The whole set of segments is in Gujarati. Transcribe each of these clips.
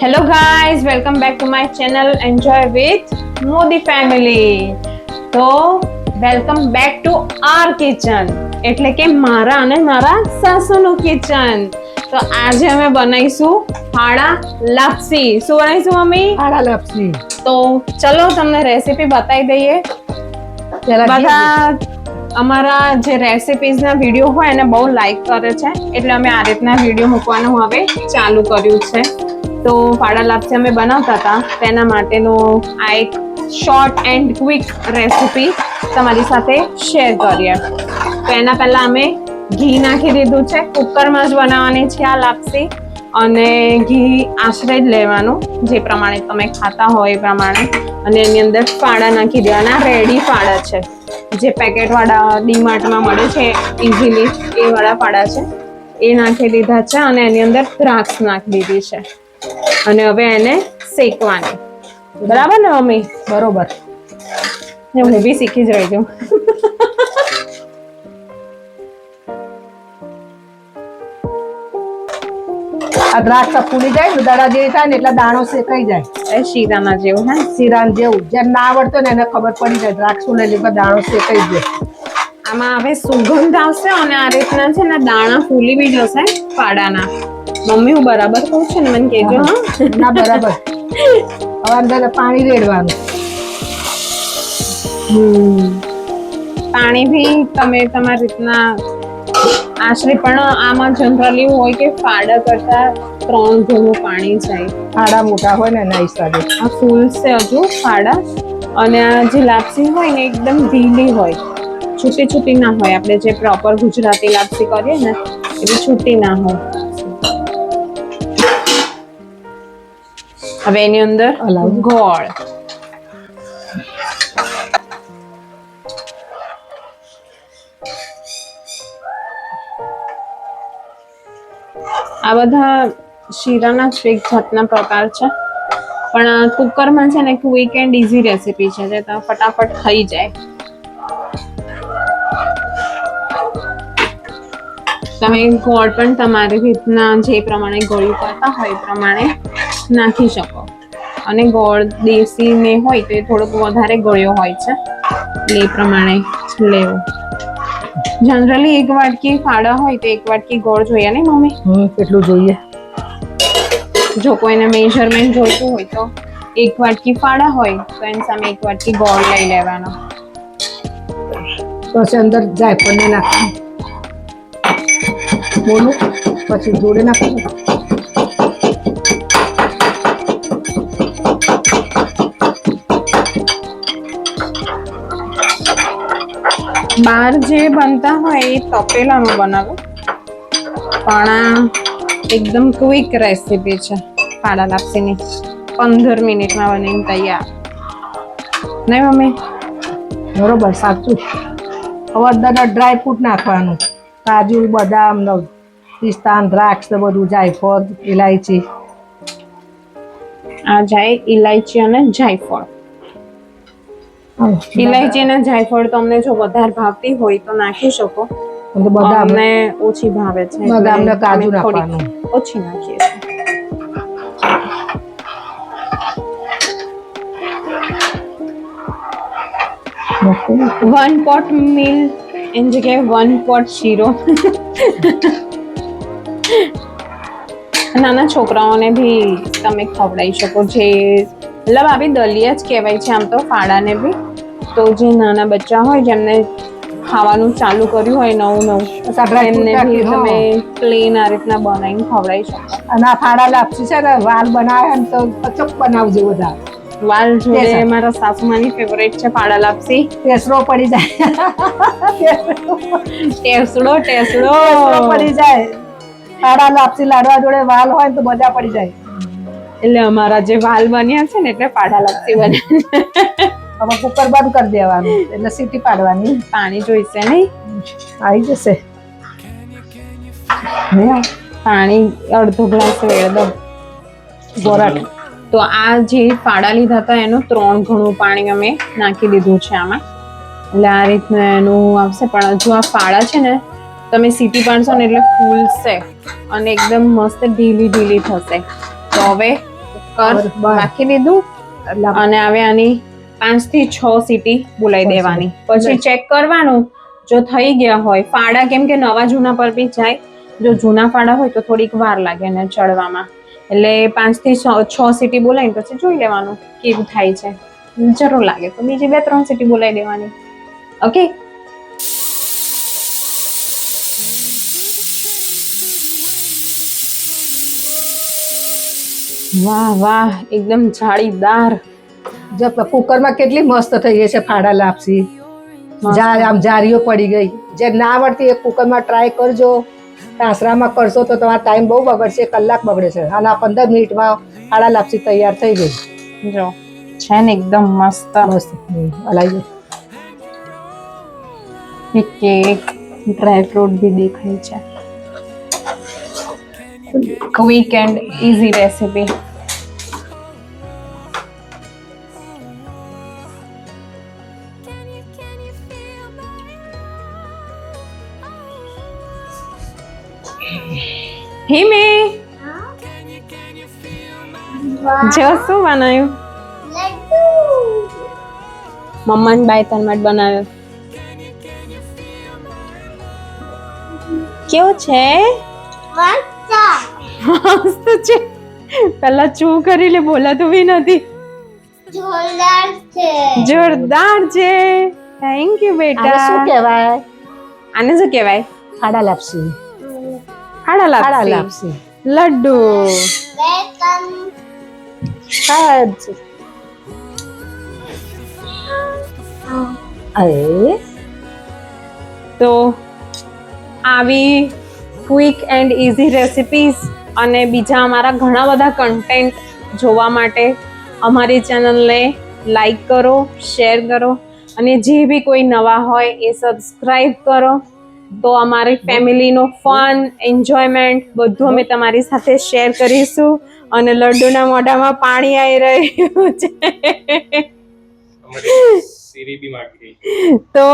Hello guys, welcome back to my channel Enjoy with Modi family. તો welcome back to our kitchen, એટલે કે મારા અને મારા સાસુનું કિચન. તો આજે અમે બનાવીશું ફાડા લાપસી. શું બનાવીશું મમ્મી? ફાડા લાપસી. તો ચલો તમને રેસીપી બતાવી દઈએ. બધા અમારા જે રેસિપીઝના વિડીયો હોય એને બહુ લાઈક કરે છે, એટલે અમે આ રીતના વિડીયો મૂકવાનું હવે ચાલુ કર્યું છે. તો ફાડા લાપસી અમે બનાવતા હતા, તેના માટેનો આ એક શોર્ટ એન્ડ ક્વિક રેસીપી તમારી સાથે શેર કરીએ. તો એના પહેલા અમે ઘી નાખી દીધું છે. કુકરમાં જ બનાવવાની છે આ લાપસી, અને ઘી આશરે જ લેવાનું, જે પ્રમાણે તમે ખાતા હોય એ પ્રમાણે. અને એની અંદર ફાડા નાખી દેવાના. રેડી ફાડા છે, જે પેકેટ વાળા ડીમાર્ટમાં મળે છે ઇઝીલી, એ વાળા ફાડા છે. એ નાખી દીધા છે, અને એની અંદર દ્રાક્ષ નાખી દીધી છે. અને હવે એને શેકવાની. બરાબર ને મમ્મી? બરોબર. હું બી શીખી જ રહી છું. આ દ્રાક્ષ ફૂલી જાય, દડા જેવી થાય ને એટલે દાણો શેકાઈ જાય. એ શીરાના જેવું. હે, શીરાન જેવું. જેમ ના આવડતો ને એને ખબર પડી જાય દ્રાક્ષ ફૂલે એટલે દાણો શેકાઈ જાય. આમાં હવે સુગંધ આવશે, અને આ રીતના છે ને દાણા ફૂલી બી જશે ફાડાના. મમ્મી હું બરાબર કહું છું ને? મને કહેજો. ના બરાબર. હવે અંદર પાણી રેડવાનું. પાણી ભી તમે તમારી રીતના આશરે, પણ આમાં જનરલી હોય કે ફાડા કરતા 3 ગણું પાણી જાય. ફાડા મોટા હોય ને એના હિસાબે. આ ફૂલ છે હજુ ફાડા, અને આ જે લાપસી હોય ને એકદમ ઢીલી હોય, છૂટી છૂટી ના હોય. આપણે જે પ્રોપર ગુજરાતી લાપસી કરીએ ને એવી છૂટી ના હોય. હવે એની અંદર ગોળ. આ બધા શીરાના જ એક જાતના પ્રકાર છે, પણ કુકરમાં છે ને ક્વિક એન્ડ ઇઝી રેસીપી છે, જે તમે ફટાફટ થઈ જાય. તમે ગોળ પણ તમારી રીતના જે પ્રમાણે ગળ્યું કરતા હોય એ પ્રમાણે નાખી શકો. અને ગોળ દેશી ને હોય તો એ થોડોક વધારે ગળ્યો હોય છે, એટલે એ પ્રમાણે લેવો. જનરલી 1 વાટકી ફાડા હોય તો 1 વાટકી ગોળ જોઈએ ને મમ્મી? કેટલું જોઈએ? જો કોઈને મેઝરમેન્ટ જોઈતું હોય તો 1 વાટકી ફાડા હોય તો એની સામે 1 વાટકી ગોળ લઈ લેવાનો. પછી અંદર જાયફળ ને નાખવાનું. બોલું પછી જોડે નાખવાનું. બહાર જે બનતા હોય એ તપેલામાં બનાવો, પણ આ એકદમ ક્વિક રેસીપી છે ફાડા લાપસીની. 15 મિનિટમાં બનીને તૈયાર. નહીં મમ્મી? બરોબર, સાચું. હવે અંદર ડ્રાય ફ્રૂટ નાખવાનું. કાજુ, બદામ, પિસ્તા, દ્રાક્ષ, બધું, જાયફળ, ઇલાયચી. આ જાય ઇલાયચી અને જાયફળ. ઇલાયચી અને જાયફળ તમને જો વધારે ભાવતી હોય તો નાખી શકો. બદામ ને ઓછી ભાવે છે, બદામ ને કાજુ નાખવાનું. ઓછી નાખીએ છીએ. 1 pot મિલ્ક એની જગ્યાએ 1 pot શીરો. નાના છોકરાઓને બી તમે ખવડાવી શકો. જે મતલબ આવી દલિયા જ કહેવાય છે આમ તો ફાડાને બી. તો જે નાના બચ્ચા હોય જેમને ખાવાનું ચાલુ કર્યું હોય નવું એમને બી તમે પ્લેન આ રીતના બનાવીને ખવડાવી શકો. અને આ ફાડા લાપસી છે ને, વાલ બનાવે ને તો અચૂક બનાવજો બધા. વાલ જોડે મારા સાસુમાની ફેવરેટ છે ફાડા લાપસી. ટેસડો પડી જાય. ટેસડો પડી જાય. ફાડા લાપસી લાડવા જોડે વાલ હોય તો મજા પડી જાય. એટલે અમારા જે વાલ બન્યા છે ને એટલે ફાડા લાપસી બન્યા. હવે કુકર બંધ કરી દેવાનું, એટલે સીટી પાડવાની. પાણી જોઈશે નહીં? આવી જશે. પાણી અડધો ગ્લાસ વેળ દો. ગોરાટ. તો આ જે ફાડા લીધા હતા એનું 3 ગણું પાણી અમે નાખી દીધું છે આમાં. એટલે આ રીતનું એનું આવશે. પણ જો આ ફાડા છે ને તમે સીટી પાડશો ને એટલે ફૂલશે અને એકદમ મસ્ત ઢીલી થશે. તો હવે કુકર બસ. રાખી દીધું એટલે અને હવે આની 5 થી 6 સીટી બોલાવી બસ. દેવાની. પછી બસ. ચેક કરવાનું જો થઈ ગયા હોય ફાડા, કેમ કે નવા જૂના પર બી જાય. જો જૂના ફાડા હોય તો થોડીક વાર લાગે ને ચડવામાં. એટલે 5 થી 6 સીટી બોલાવીને પછી જોઈ લેવાનું કેવું થાય છે. જરૂર લાગે તો બીજી 2-3 સીટી બોલાવી દેવાની. ઓકે. વાહ વાહ, એકદમ જાળીદાર. જો કુકરમાં કેટલી મસ્ત થઈ ગઈ છે ફાડા લાપસી. આમ જારીઓ પડી ગઈ. જે ના આવડતી એ કુકરમાં ટ્રાય કરજો. તાસરામાં કરશો તો તમારો ટાઈમ બહુ બગડશે, કલાક બગડે છે. અને 15 મિનિટમાં ફાડા લાપસી તૈયાર થઈ ગઈ. જો છે ને એકદમ મસ્ત. મસ્ત હલાવી કેક ડ્રાય ફ્રૂટ બી દેખાય છે. Quick and easy recipe. હિમે જો શું બનાવ્યું? મમ્મા ને બાય તન માટે બનાવ્યો. કેવું છે? મસ્ત છે. પેલા ચૂ કરી લે, બોલાતું બી નથી. જોરદાર છે. થેન્ક યુ આને બેટા. શું કહેવાય? આને શું કહેવાય? ફાડા લાપસી. ફાડા ફાડા લાપસી. લાપસી. લડ્ડુ. અરે તો આવી ક્વિક એન્ડ ઇઝી રેસિપીઝ અને બીજા અમારા ઘણા બધા કન્ટેન્ટ જોવા માટે અમારી ચેનલને લાઈક કરો, શેર કરો અને જે બી કોઈ નવા હોય એ સબસ્ક્રાઈબ કરો. તો અમારી ફેમિલીનો ફન, એન્જોયમેન્ટ બધું અમે તમારી સાથે શેર કરીશું. અને લડ્ડુના મોઢામાં પાણી આવી રહ્યું છે. તો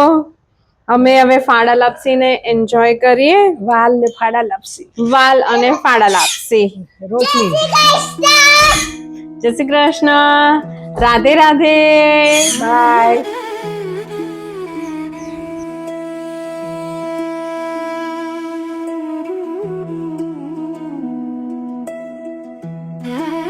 અમે હવે ફાડા લાપસીને એન્જોય કરીએ. વાલ ને ફાડા લાપસી. વાલ અને ફાડા લાપસી. રોટલી. જય શ્રી કૃષ્ણ. રાધે રાધે. બાય. Yeah.